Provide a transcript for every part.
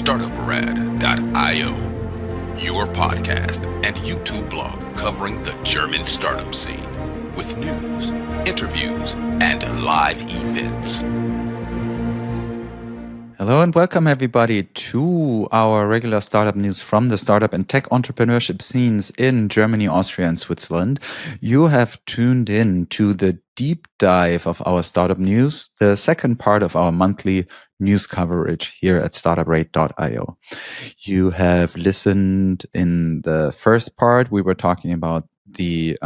Startuprad.io, your podcast and YouTube blog covering the German startup scene with news, interviews, and live events. Hello and welcome everybody to our regular startup news from the startup and tech entrepreneurship scenes in Germany, Austria, and Switzerland. You have tuned in to the deep dive of our startup news, the second part of our monthly news coverage here at Startuprad.io. You have listened in the first part. We were talking about the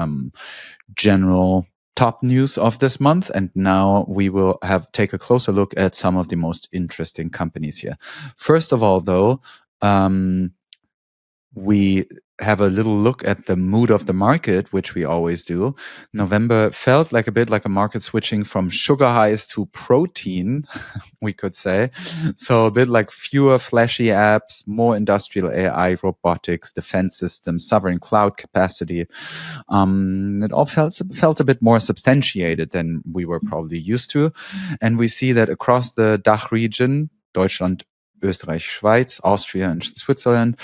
general top news of this month, and now we will take a closer look at some of the most interesting companies here. First of all, though, we have a little look at the mood of the market, which we always do. November felt like a bit like a market switching from sugar highs to protein, we could say. So a bit like fewer flashy apps, more industrial AI, robotics, defense systems, sovereign cloud capacity. It all felt a bit more substantiated than we were probably used to. And we see that across the DACH region, Deutschland, Österreich, Schweiz, Austria, and Switzerland,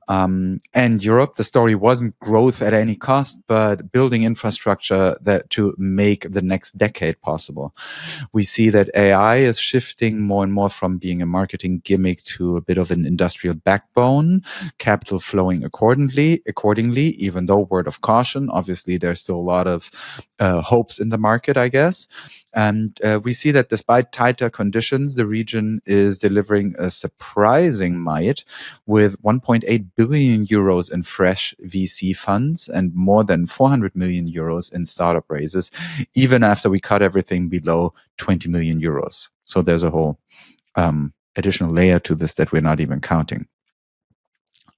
and Europe, the story wasn't growth at any cost, but building infrastructure to make the next decade possible. We see that AI is shifting more and more from being a marketing gimmick to a bit of an industrial backbone, capital flowing accordingly, even though word of caution, obviously there's still a lot of hopes in the market, I guess. And we see that despite tighter conditions, the region is delivering a surprising might with 1.8 billion euros in fresh VC funds and more than 400 million euros in startup raises, even after we cut everything below 20 million euros. So there's a whole additional layer to this that we're not even counting.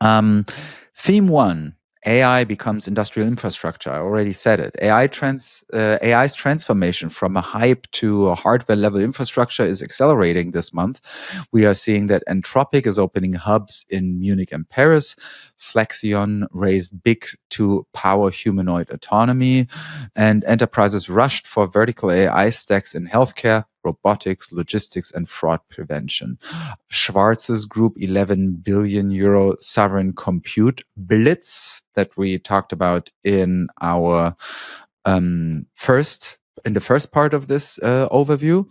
Theme 1. AI becomes industrial infrastructure. I already said it. AI's transformation from a hype to a hardware-level infrastructure is accelerating this month. We are seeing that Anthropic is opening hubs in Munich and Paris. Flexion raised big to power humanoid autonomy. And enterprises rushed for vertical AI stacks in healthcare, robotics, logistics, and fraud prevention. Schwarz's group 11 billion euro sovereign compute blitz that we talked about in our the first part of this overview.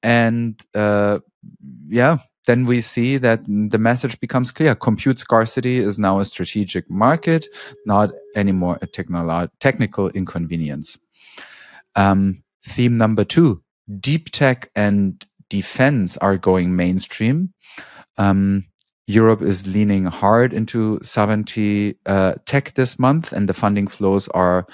And then we see that the message becomes clear. Compute scarcity is now a strategic market, not anymore a technical inconvenience. Theme number 2. DeepTech and defense are going mainstream. Europe is leaning hard into sovereignty tech this month, and the funding flows are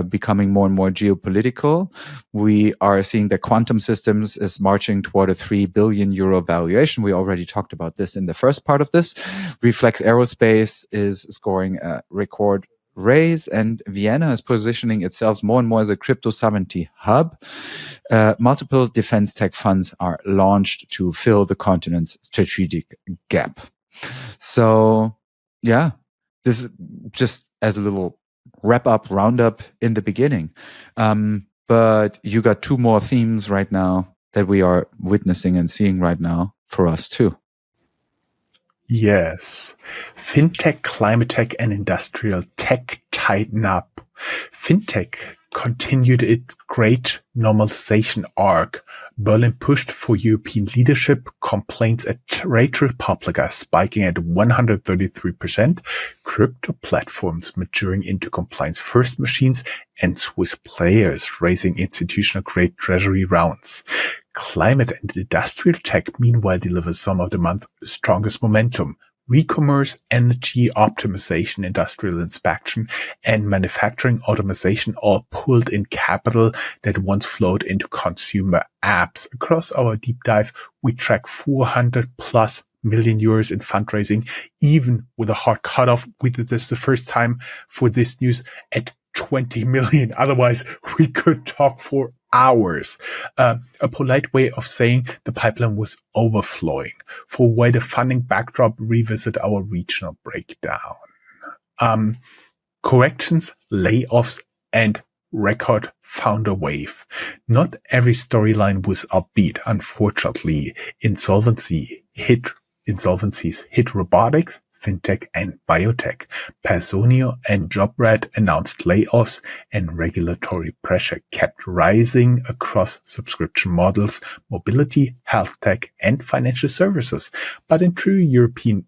becoming more and more geopolitical. We are seeing that quantum systems is marching toward a 3 billion euro valuation. We already talked about this in the first part of this. Reflex Aerospace is scoring a record raise, and Vienna is positioning itself more and more as a crypto sovereignty hub. Multiple defense tech funds are launched to fill the continent's strategic gap. So, this is just as a little roundup in the beginning. But you got 2 more themes right now that we are witnessing and seeing right now for us too. Yes. Fintech, ClimateTech, and industrial tech tighten up. Fintech continued its great normalization arc. Berlin pushed for European leadership. Complaints at Trade Republic are spiking at 133%. Crypto platforms maturing into compliance-first machines, and Swiss players raising institutional-grade treasury rounds. Climate and industrial tech, meanwhile, deliver some of the month's strongest momentum. Re-commerce, energy optimization, industrial inspection, and manufacturing automation all pulled in capital that once flowed into consumer apps. Across our deep dive, we track 400 plus million euros in fundraising, even with a hard cutoff. We did this the first time for this news at 20 million. Otherwise, we could talk for hours. A polite way of saying the pipeline was overflowing. For wider funding backdrop, revisit our regional breakdown. Corrections, layoffs, and record founder wave. Not every storyline was upbeat. Unfortunately, insolvency hit Insolvencies hit robotics, fintech, and biotech. Personio and Jobrad announced layoffs, and regulatory pressure kept rising across subscription models, mobility, health tech, and financial services. But in true European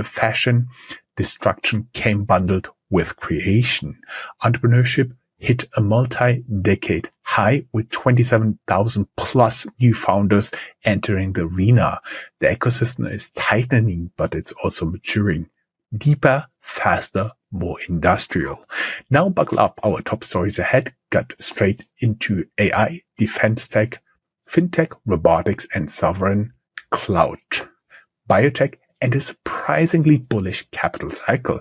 fashion, destruction came bundled with creation. Entrepreneurship hit a multi-decade high with 27,000 plus new founders entering the arena. The ecosystem is tightening, but it's also maturing. Deeper, faster, more industrial. Now buckle up, our top stories ahead got straight into AI, defense tech, fintech, robotics, and sovereign cloud, biotech, and a surprisingly bullish capital cycle.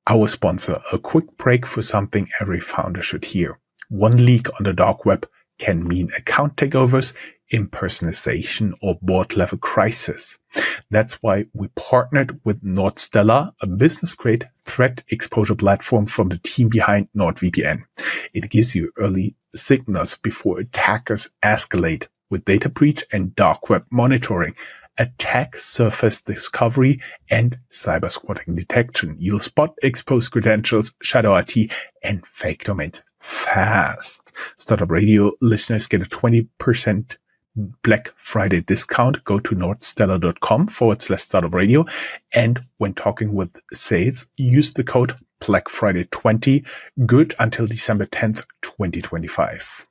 Our sponsor, a quick break for something every founder should hear. One leak on the dark web can mean account takeovers, impersonation, or board-level crisis. That's why we partnered with NordStellar, a business-grade threat exposure platform from the team behind NordVPN. It gives you early signals before attackers escalate with data breach and dark web monitoring, attack surface discovery, and cyber squatting detection. You'll spot exposed credentials, shadow IT, and fake domains fast. Startup Radio listeners get a 20% Black Friday discount. Go to nordstellar.com/Startup Radio. And when talking with sales, use the code Black Friday 20, good until December 10th, 2025.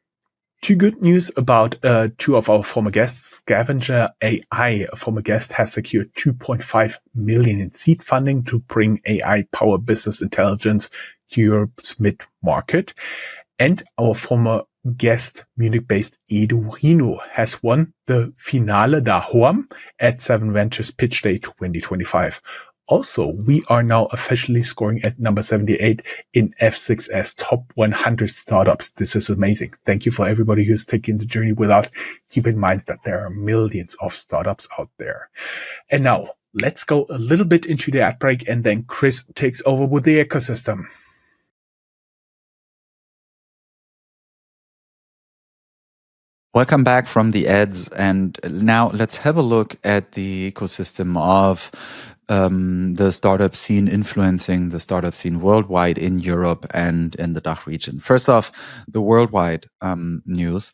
Two good news about two of our former guests. Scavenger AI, a former guest, has secured $2.5 million in seed funding to bring AI-powered business intelligence to Europe's mid-market. And our former guest, Munich-based Edurino, has won the Finale da Hoam at 7 Ventures Pitch Day 2025. Also, we are now officially scoring at number 78 in F6S Top 100 Startups. This is amazing. Thank you for everybody who's taking the journey with us. Keep in mind that there are millions of startups out there. And now, let's go a little bit into the ad break, and then Chris takes over with the ecosystem. Welcome back from the ads, and now let's have a look at the ecosystem of the startup scene influencing the startup scene worldwide in Europe and in the DACH region. First off, the worldwide news.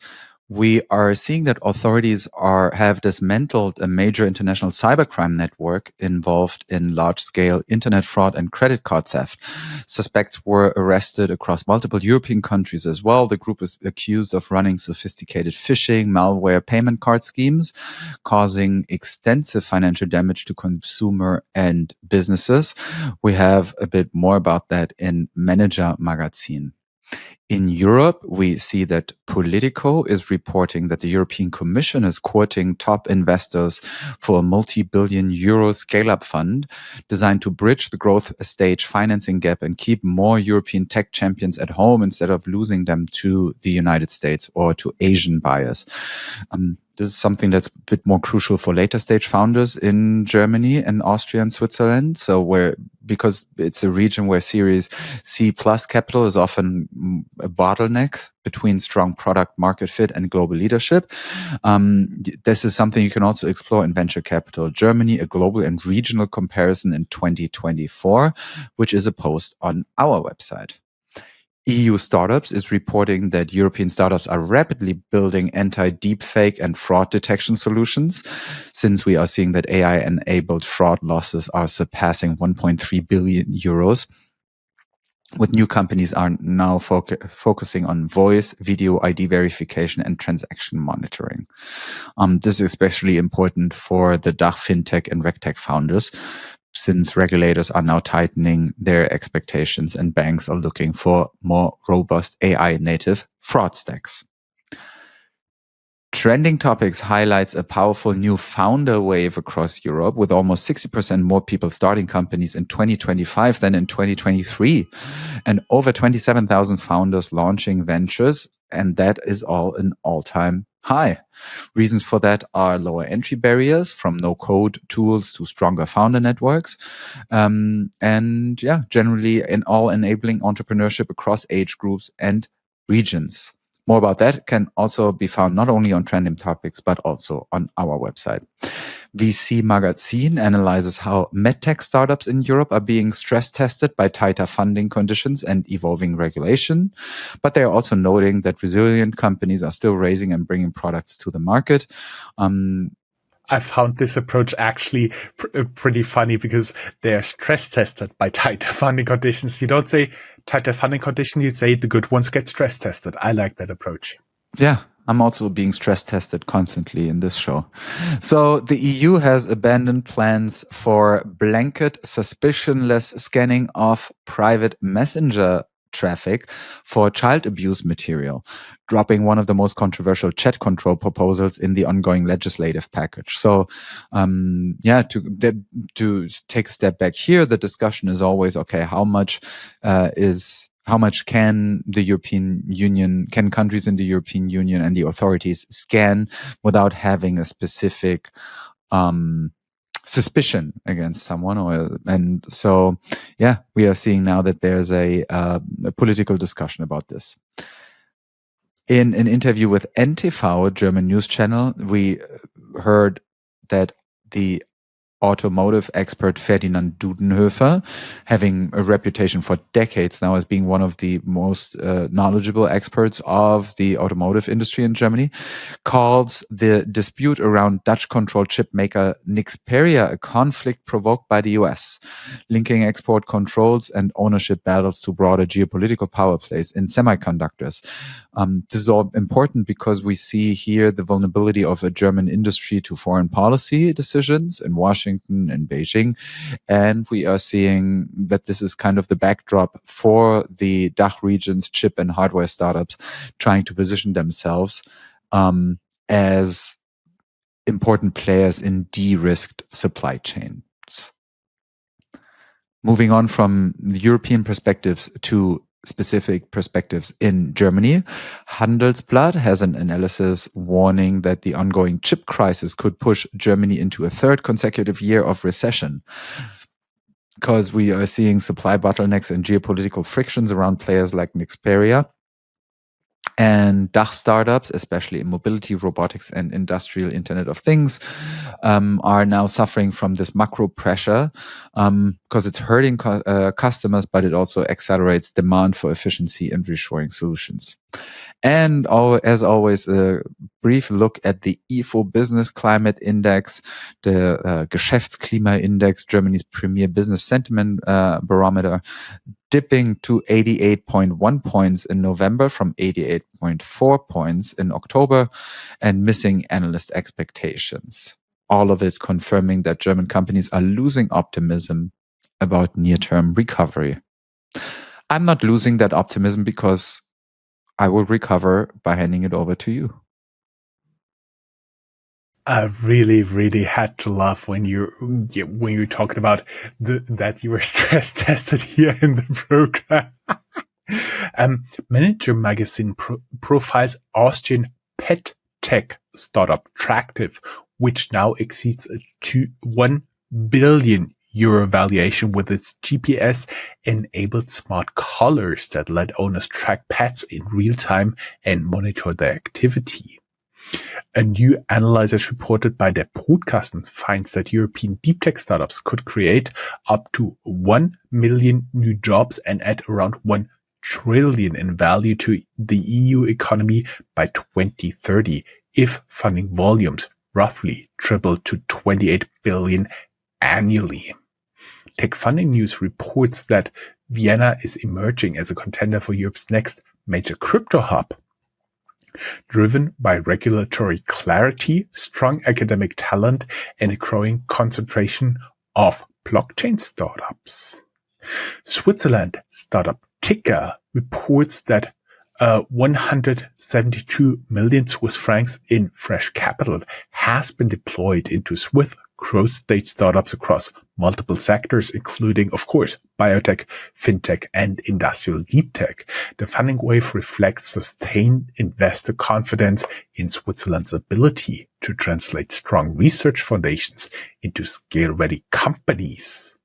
We are seeing that authorities have dismantled a major international cybercrime network involved in large-scale internet fraud and credit card theft. Suspects were arrested across multiple European countries as well. The group is accused of running sophisticated phishing, malware, payment card schemes, causing extensive financial damage to consumer and businesses. We have a bit more about that in Manager Magazine. In Europe, we see that Politico is reporting that the European Commission is courting top investors for a multi-billion euro scale-up fund designed to bridge the growth stage financing gap and keep more European tech champions at home instead of losing them to the United States or to Asian buyers. This is something that's a bit more crucial for later stage founders in Germany and Austria and Switzerland. Because it's a region where Series C plus capital is often a bottleneck between strong product market fit and global leadership. This is something you can also explore in Venture Capital Germany, a global and regional comparison in 2024, which is a post on our website. EU Startups is reporting that European startups are rapidly building anti-deepfake and fraud detection solutions, since we are seeing that AI-enabled fraud losses are surpassing 1.3 billion euros. With new companies are now focusing on voice, video ID verification, and transaction monitoring. This is especially important for the DACH fintech and regtech founders, since regulators are now tightening their expectations and banks are looking for more robust AI-native fraud stacks. Trending Topics highlights a powerful new founder wave across Europe, with almost 60% more people starting companies in 2025 than in 2023, and over 27,000 founders launching ventures, and that is all an all-time high. Reasons for that are lower entry barriers, from no-code tools to stronger founder networks, generally in all enabling entrepreneurship across age groups and regions. More about that can also be found not only on Trending Topics, but also on our website. VC Magazine analyzes how medtech startups in Europe are being stress tested by tighter funding conditions and evolving regulation. But they are also noting that resilient companies are still raising and bringing products to the market. I found this approach actually pretty funny because they're stress tested by tighter funding conditions. You don't say tighter funding conditions, you say the good ones get stress tested. I like that approach. Yeah, I'm also being stress tested constantly in this show. So the EU has abandoned plans for blanket suspicionless scanning of private messenger traffic for child abuse material, dropping one of the most controversial chat control proposals in the ongoing legislative package. So, to take a step back here, the discussion is always, okay, how much can the European Union, can countries in the European Union and the authorities scan without having a specific suspicion against someone? And so, we are seeing now that there's a political discussion about this. In an interview with NTV, a German news channel, we heard that the automotive expert Ferdinand Dudenhöfer, having a reputation for decades now as being one of the most knowledgeable experts of the automotive industry in Germany, calls the dispute around Dutch-controlled chip maker Nexperia a conflict provoked by the US, linking export controls and ownership battles to broader geopolitical power plays in semiconductors. This is all important because we see here the vulnerability of a German industry to foreign policy decisions in Washington and Beijing. And we are seeing that this is kind of the backdrop for the DACH region's chip and hardware startups trying to position themselves as important players in de-risked supply chains. Moving on from the European perspectives to specific perspectives in Germany, Handelsblatt has an analysis warning that the ongoing chip crisis could push Germany into a third consecutive year of recession, because we are seeing supply bottlenecks and geopolitical frictions around players like Nexperia. And DACH startups, especially in mobility, robotics, and industrial Internet of Things, are now suffering from this macro pressure because it's hurting customers, but it also accelerates demand for efficiency and reshoring solutions. And as always, a brief look at the IFO Business Climate Index, the Geschäftsklimaindex, Germany's premier business sentiment barometer, dipping to 88.1 points in November from 88.4 points in October, and missing analyst expectations. All of it confirming that German companies are losing optimism about near-term recovery. I'm not losing that optimism because I will recover by handing it over to you. I really, really had to laugh when you're talking about that you were stress tested here in the program. Manager Magazine profiles Austrian pet tech startup Tractive, which now exceeds a €1 billion valuation with its GPS-enabled smart collars that let owners track pets in real time and monitor their activity. A new analysis reported by Der Brutkasten finds that European deep tech startups could create up to 1 million new jobs and add around 1 trillion in value to the EU economy by 2030 if funding volumes roughly triple to 28 billion annually. Tech Funding News reports that Vienna is emerging as a contender for Europe's next major crypto hub, driven by regulatory clarity, strong academic talent, and a growing concentration of blockchain startups. Switzerland startup Ticker reports that 172 million Swiss francs in fresh capital has been deployed into Swiss growth stage startups across multiple sectors, including, of course, biotech, fintech, and industrial deep tech. The funding wave reflects sustained investor confidence in Switzerland's ability to translate strong research foundations into scale-ready companies.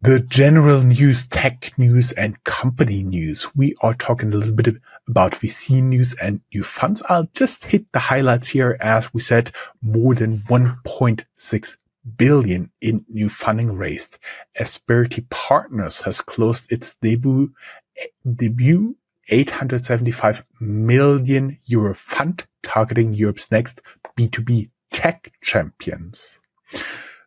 The general news, tech news, and company news. We are talking a little bit about VC news and new funds. I'll just hit the highlights here. As we said, more than 1.6 billion in new funding raised. Asperity Partners has closed its debut 875 million euro fund targeting Europe's next B2B tech champions.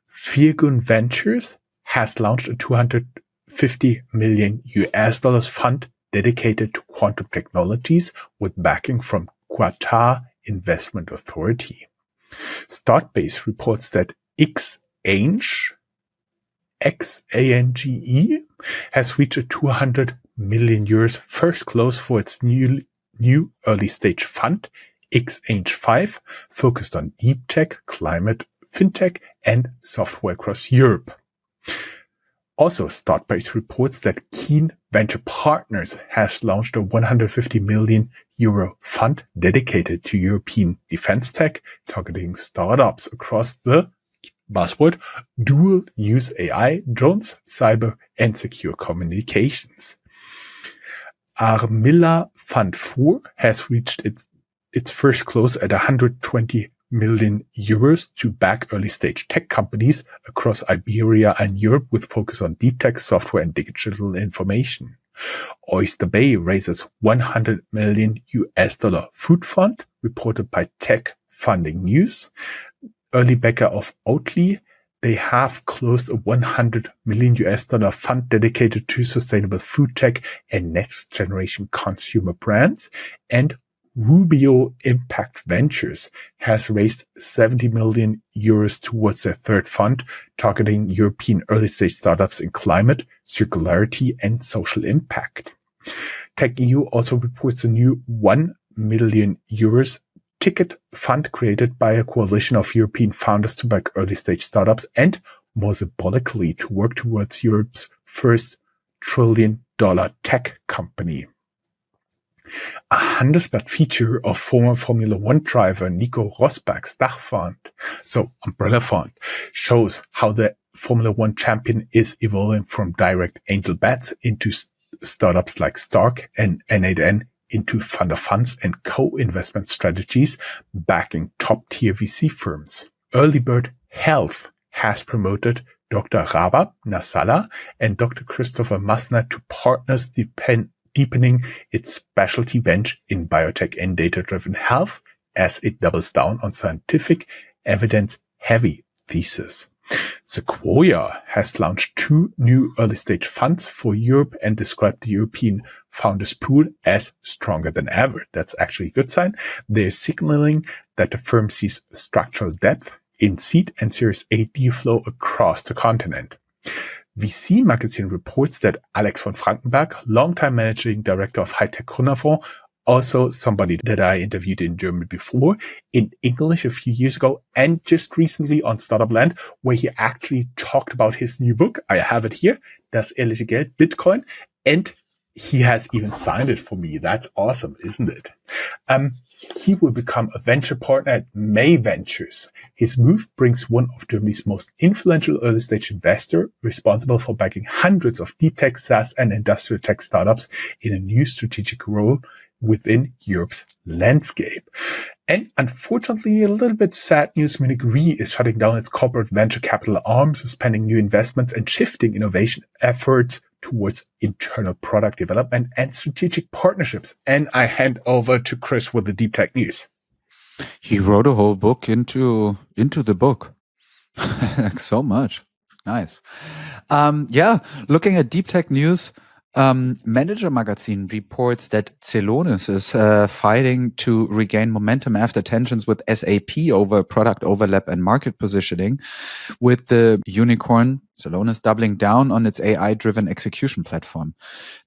Firgun Ventures has launched a $250 million fund dedicated to quantum technologies with backing from Qatar Investment Authority. Startbase reports that Xange, X-A-N-G-E, has reached a 200 million euros first close for its new early stage fund, Xange 5, focused on deep tech, climate, fintech, and software across Europe. Also, Startbase reports that Keen Venture Partners has launched a 150 million euro fund dedicated to European defense tech, targeting startups across the buzzword dual-use AI, drones, cyber, and secure communications. Armilla Fund 4 has reached its first close at 120 million euros to back early-stage tech companies across Iberia and Europe with focus on deep tech, software, and digital information. Oyster Bay raises $100 million food fund, reported by Tech Funding News. Early backer of Oatly, they have closed a $100 million fund dedicated to sustainable food tech and next generation consumer brands. And Rubio Impact Ventures has raised 70 million euros towards their third fund, targeting European early-stage startups in climate, circularity, and social impact. TechEU also reports a new 1 million euros ticket fund created by a coalition of European founders to back early-stage startups and, more symbolically, to work towards Europe's first trillion-dollar tech company. A Handelsblatt feature of former Formula One driver Nico Rosberg's DACH fund, so umbrella fund, shows how the Formula One champion is evolving from direct angel bets into startups like Stark and N8N into fund of funds and co-investment strategies backing top-tier VC firms. Earlybird Health has promoted Dr. Rabab Nasala and Dr. Christopher Masner to partners deepening its specialty bench in biotech and data-driven health as it doubles down on scientific, evidence-heavy thesis. Sequoia has launched 2 new early-stage funds for Europe and described the European founders pool as stronger than ever. That's actually a good sign. They're signaling that the firm sees structural depth in seed and Series A deal flow across the continent. VC Magazine reports that Alex von Frankenberg, longtime managing director of Hightech Gründerfonds, also somebody that I interviewed in German before, in English a few years ago, and just recently on Startup Land, where he actually talked about his new book. I have it here, Das ehrliche Geld, Bitcoin, and he has even signed it for me. That's awesome, isn't it? He will become a venture partner at May Ventures. His move brings one of Germany's most influential early-stage investors, responsible for backing hundreds of deep tech, SaaS, and industrial tech startups in a new strategic role within Europe's landscape. And unfortunately, a little bit sad news, Munich Re is shutting down its corporate venture capital arm, suspending new investments and shifting innovation efforts towards internal product development and strategic partnerships. And I hand over to Chris with the deep tech news. He wrote a whole book into the book. So much. Nice. Looking at deep tech news, Manager Magazine reports that Celonis is fighting to regain momentum after tensions with SAP over product overlap and market positioning, with the unicorn Celonis doubling down on its AI-driven execution platform.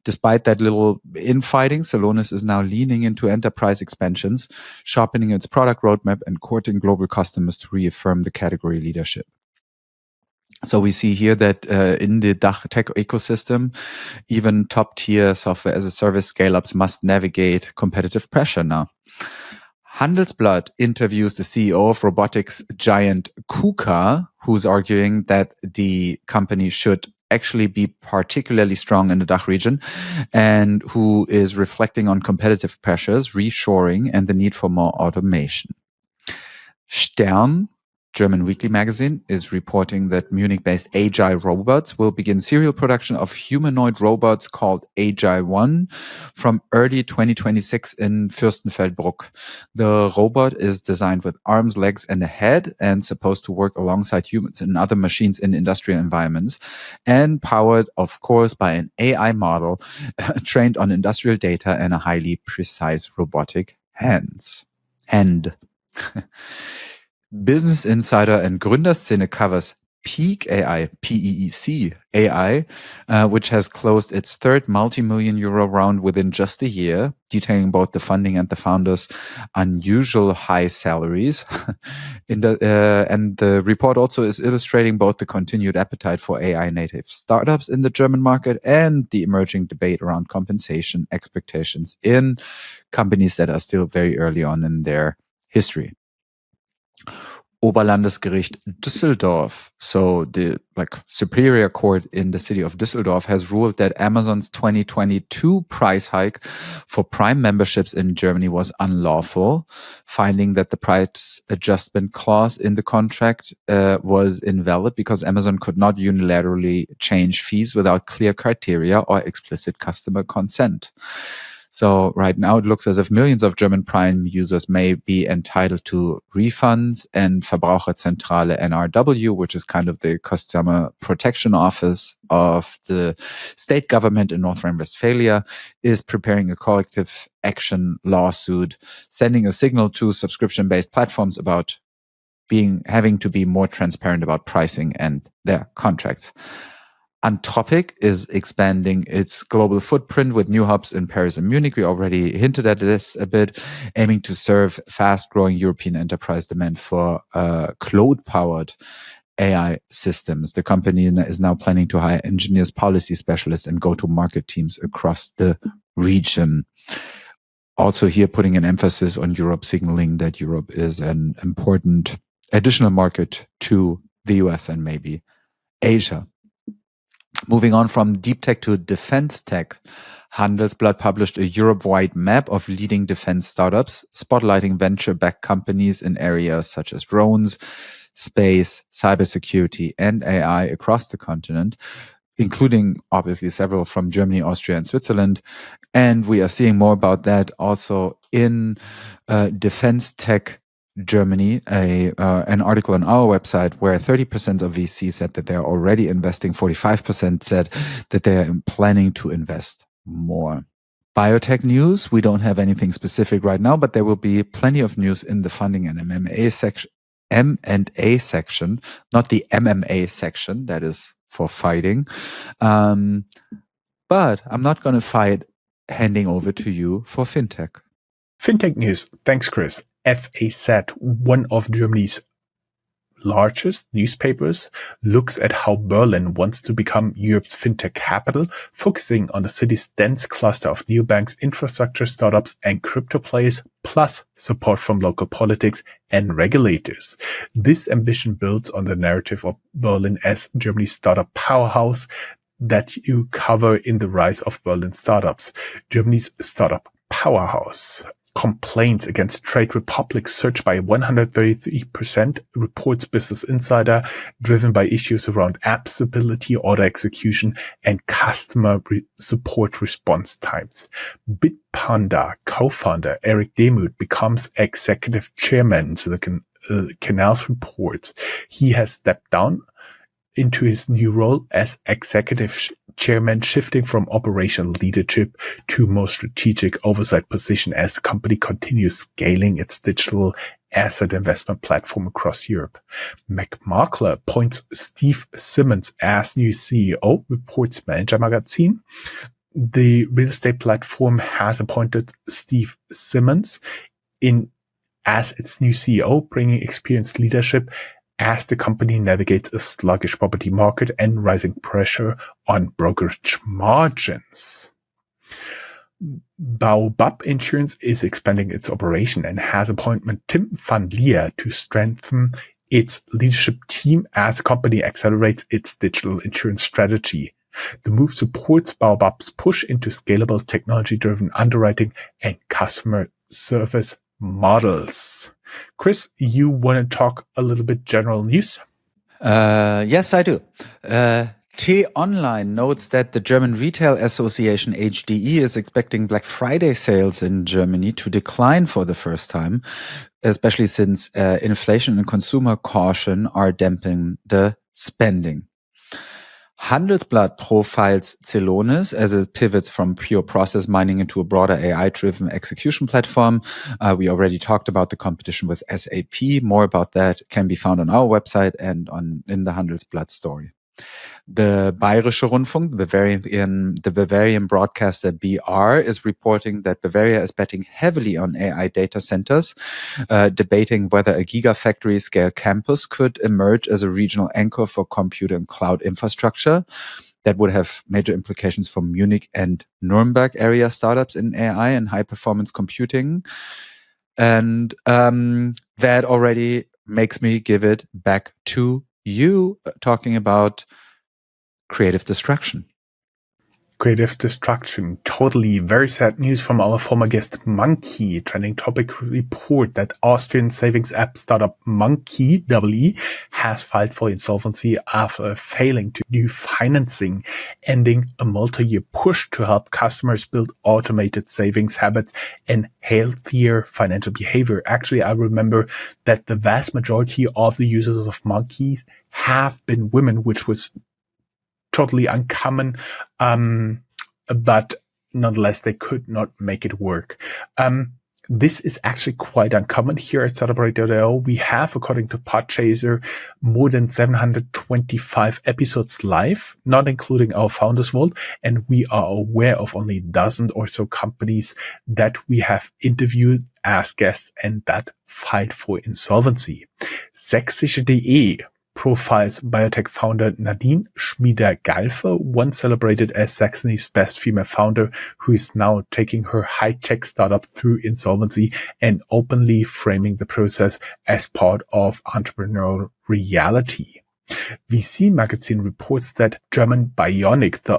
Despite that little infighting, Celonis is now leaning into enterprise expansions, sharpening its product roadmap and courting global customers to reaffirm the category leadership. So we see here that in the DACH tech ecosystem, even top-tier software as a service scale-ups must navigate competitive pressure now. Handelsblatt interviews the CEO of robotics giant KUKA, who's arguing that the company should actually be particularly strong in the DACH region and who is reflecting on competitive pressures, reshoring, and the need for more automation. Stern, German weekly magazine, is reporting that Munich-based Agile Robots will begin serial production of humanoid robots called Agile 1 from early 2026 in Fürstenfeldbruck. The robot is designed with arms, legs, and a head and supposed to work alongside humans and other machines in industrial environments, and powered, of course, by an AI model trained on industrial data and a highly precise robotic hand. Business Insider and Gründerszene covers Peak AI, PEEC AI, which has closed its third multi-million euro round within just a year, detailing both the funding and the founders' unusual high salaries. And the report also is illustrating both the continued appetite for AI-native startups in the German market and the emerging debate around compensation expectations in companies that are still very early on in their history. Oberlandesgericht Düsseldorf, so the superior court in the city of Düsseldorf, has ruled that Amazon's 2022 price hike for Prime memberships in Germany was unlawful, finding that the price adjustment clause in the contract was invalid because Amazon could not unilaterally change fees without clear criteria or explicit customer consent. So right now it looks as if millions of German Prime users may be entitled to refunds, and Verbraucherzentrale NRW, which is kind of the customer protection office of the state government in North Rhine-Westphalia, is preparing a collective action lawsuit, sending a signal to subscription-based platforms about having to be more transparent about pricing and their contracts. Anthropic is expanding its global footprint with new hubs in Paris and Munich. We already hinted at this a bit, aiming to serve fast-growing European enterprise demand for cloud-powered AI systems. The company is now planning to hire engineers, policy specialists, and go-to-market teams across the region. Also here putting an emphasis on Europe, signaling that Europe is an important additional market to the US and maybe Asia. Moving on from DeepTech to DefenseTech, Handelsblatt published a Europe-wide map of leading defense startups, spotlighting venture-backed companies in areas such as drones, space, cybersecurity, and AI across the continent, including obviously several from Germany, Austria, and Switzerland. And we are seeing more about that also in DefenseTech Germany, an article on our website where 30% of VCs said that they're already investing, 45% said that they're planning to invest more. Biotech news, we don't have anything specific right now, but there will be plenty of news in the funding and M&A section, not the MMA section, that is for fighting. But I'm not going to fight handing over to you for fintech. Fintech news. Thanks, Chris. FAZ, one of Germany's largest newspapers, looks at how Berlin wants to become Europe's fintech capital, focusing on the city's dense cluster of neobanks, infrastructure startups, and crypto players, plus support from local politics and regulators. This ambition builds on the narrative of Berlin as Germany's startup powerhouse that you cover in The Rise of Berlin Startups. Germany's startup powerhouse. Complaints against Trade Republic surged by 133%, reports Business Insider, driven by issues around app stability, order execution, and customer support response times. Bitpanda co-founder Eric Demuth becomes executive chairman, Silicon Canals reports. He has stepped down into his new role as executive chairman, shifting from operational leadership to more strategic oversight position as the company continues scaling its digital asset investment platform across Europe. McMakler appoints Steve Simmons as new CEO, reports Manager Magazine. The real estate platform has appointed Steve Simmons as its new CEO, bringing experienced leadership as the company navigates a sluggish property market and rising pressure on brokerage margins. Baobab Insurance is expanding its operation and has appointed Tim van Leer to strengthen its leadership team as the company accelerates its digital insurance strategy. The move supports Baobab's push into scalable technology-driven underwriting and customer service models. Chris, you want to talk a little bit general news? Yes, I do. T-Online notes that the German Retail Association HDE is expecting Black Friday sales in Germany to decline for the first time, especially since inflation and consumer caution are damping the spending. Handelsblatt profiles Celonis as it pivots from pure process mining into a broader AI-driven execution platform. We already talked about the competition with SAP. More about that can be found on our website and in the Handelsblatt story. The Bayerische Rundfunk, the Bavarian broadcaster BR, is reporting that Bavaria is betting heavily on AI data centers, debating whether a gigafactory scale campus could emerge as a regional anchor for compute and cloud infrastructure. That would have major implications for Munich and Nuremberg area startups in AI and high performance computing. And that already makes me give it back to you, talking about creative destruction. Creative destruction. Totally very sad news from our former guest Monkey. Trending topic report that Austrian savings app startup Monkey has filed for insolvency after failing to do financing, ending a multi-year push to help customers build automated savings habits and healthier financial behavior. Actually, I remember that the vast majority of the users of Monkey have been women, which was totally uncommon, but nonetheless, they could not make it work. This is actually quite uncommon here at Startuprad.io. We have, according to Podchaser, more than 725 episodes live, not including our Founders Vault, and we are aware of only a dozen or so companies that we have interviewed as guests and that filed for insolvency. Sächsische.de profiles biotech founder Nadine Schmieder-Galfe, once celebrated as Saxony's best female founder, who is now taking her high-tech startup through insolvency and openly framing the process as part of entrepreneurial reality. VC Magazine reports that German Bionic, the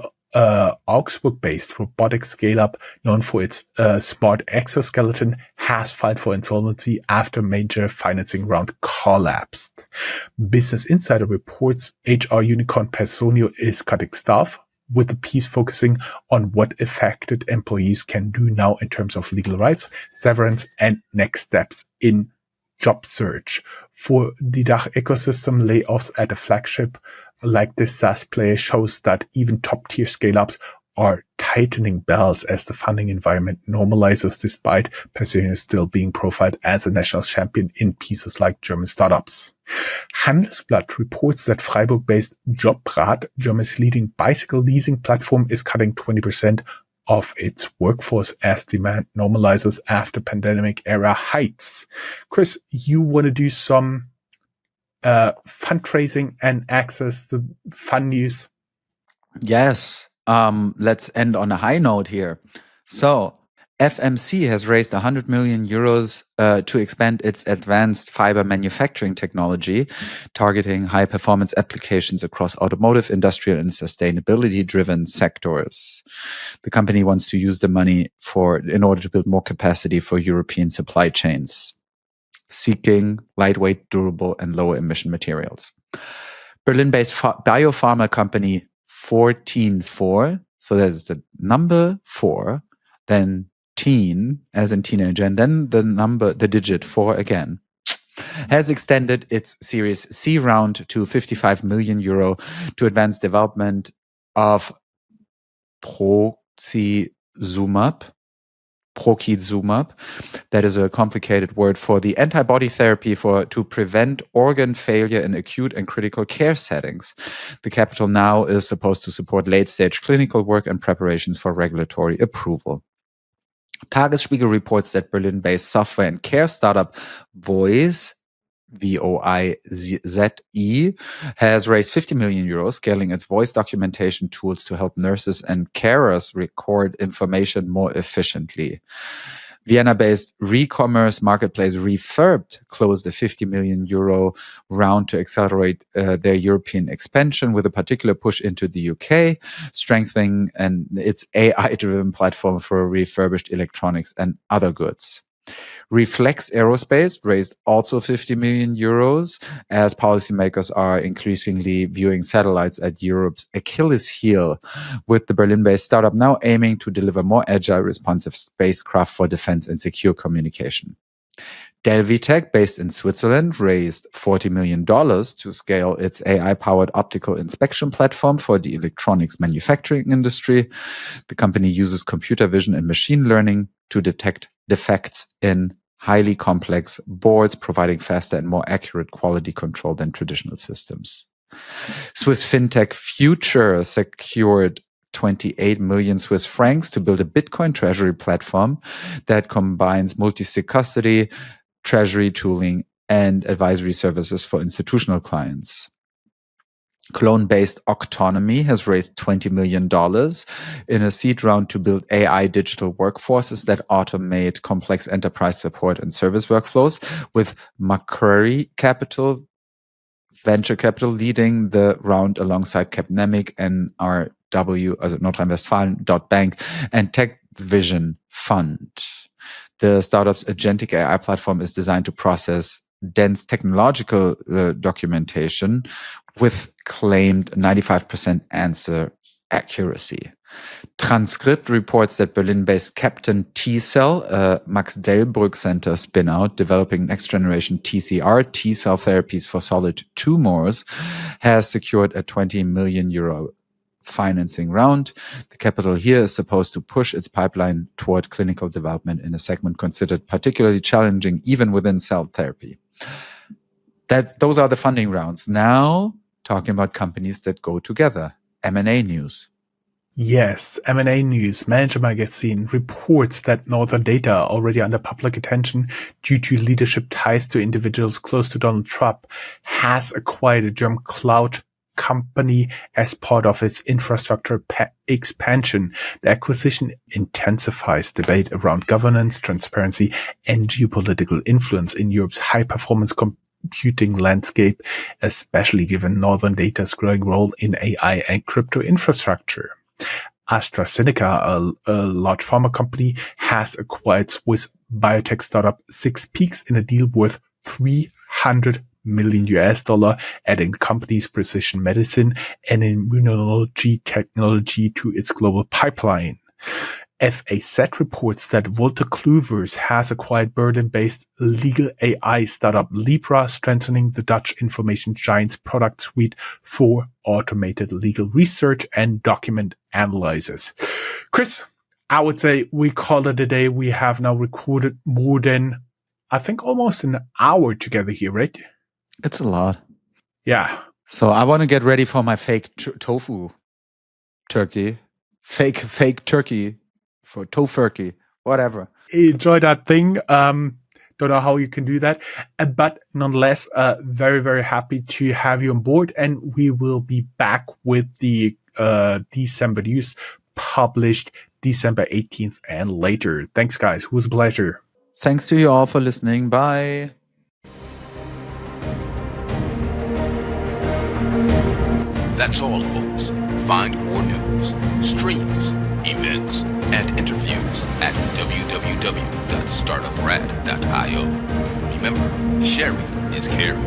Augsburg-based robotics scale-up known for its smart exoskeleton, has filed for insolvency after major financing round collapsed. Business Insider reports HR unicorn Personio is cutting staff, with the piece focusing on what affected employees can do now in terms of legal rights, severance, and next steps in job search. For the DACH ecosystem, layoffs at a flagship like this SaaS player shows that even top-tier scale-ups are tightening belts as the funding environment normalizes, despite Personio still being profiled as a national champion in pieces like German startups. Handelsblatt reports that Freiburg-based Jobrad, Germany's leading bicycle leasing platform, is cutting 20% of its workforce as demand normalizes after pandemic era heights. Chris, you want to do some fundraising and access the fun news? Yes. Let's end on a high note here. So FMC has raised 100 million euros to expand its advanced fiber manufacturing technology, targeting high performance applications across automotive, industrial, and sustainability driven sectors. The company wants to use the money in order to build more capacity for European supply chains, seeking lightweight, durable, and lower emission materials. Berlin-based biopharma company 144, so that's the number 4, then teen as in teenager, and then the digit 4 again, has extended its Series C round to 55 million euro to advance development of Proxizumab. That is a complicated word for the antibody therapy to prevent organ failure in acute and critical care settings. The capital now is supposed to support late-stage clinical work and preparations for regulatory approval. Tagesspiegel reports that Berlin-based software and care startup Voize, VOIZE, has raised 50 million euros, scaling its voice documentation tools to help nurses and carers record information more efficiently. Vienna-based re-commerce marketplace Refurbed closed a 50 million euro round to accelerate their European expansion with a particular push into the UK, strengthening its AI-driven platform for refurbished electronics and other goods. Reflex Aerospace raised also 50 million euros as policymakers are increasingly viewing satellites as Europe's Achilles heel, with the Berlin-based startup now aiming to deliver more agile, responsive spacecraft for defense and secure communication. DelviTech, based in Switzerland, raised $40 million to scale its AI-powered optical inspection platform for the electronics manufacturing industry. The company uses computer vision and machine learning to detect defects in highly complex boards, providing faster and more accurate quality control than traditional systems. Swiss fintech Future secured 28 million Swiss francs to build a Bitcoin treasury platform that combines multi-sig custody, treasury tooling, and advisory services for institutional clients. Clone-based Autonomy has raised $20 million in a seed round to build AI digital workforces that automate complex enterprise support and service workflows, with Macquarie Capital, venture capital, leading the round alongside Capnemic, NRW, also Nordrhein-Westfalen, Bank, and Tech Vision Fund. The startup's agentic AI platform is designed to process dense technological documentation with claimed 95% answer accuracy. Transcript reports that Berlin-based Captain T-Cell, Max Delbrück Center spinout developing next-generation TCR T-cell therapies for solid tumors, has secured a 20 million euro financing round. The capital here is supposed to push its pipeline toward clinical development in a segment considered particularly challenging even within cell therapy. Those are the funding rounds. Now, talking about companies that go together. M&A news. Yes, M&A news. Manager Magazine reports that Northern Data, already under public attention due to leadership ties to individuals close to Donald Trump, has acquired a German cloud company as part of its infrastructure expansion. The acquisition intensifies debate around governance, transparency, and geopolitical influence in Europe's high-performance computing landscape, especially given Northern Data's growing role in AI and crypto infrastructure. AstraZeneca, a large pharma company, has acquired Swiss biotech startup Six Peaks in a deal worth $300 million, adding the company's precision medicine and immunology technology to its global pipeline. FAZ reports that Wolter Kluivers has acquired Berlin-based legal AI startup Libra, strengthening the Dutch information giant's product suite for automated legal research and document analysis. Chris, I would say we call it a day. We have now recorded more than, I think, almost an hour together here, right? It's a lot. Yeah. So I want to get ready for my fake tofu turkey. Fake turkey for tofurkey, whatever. Enjoy that thing. Don't know how you can do that. But nonetheless, very, very happy to have you on board. And we will be back with the December news published December 18th and later. Thanks, guys. It was a pleasure. Thanks to you all for listening. Bye. That's all, folks. Find more news, streams, events, and interviews at www.Startuprad.io. Remember, sharing is caring.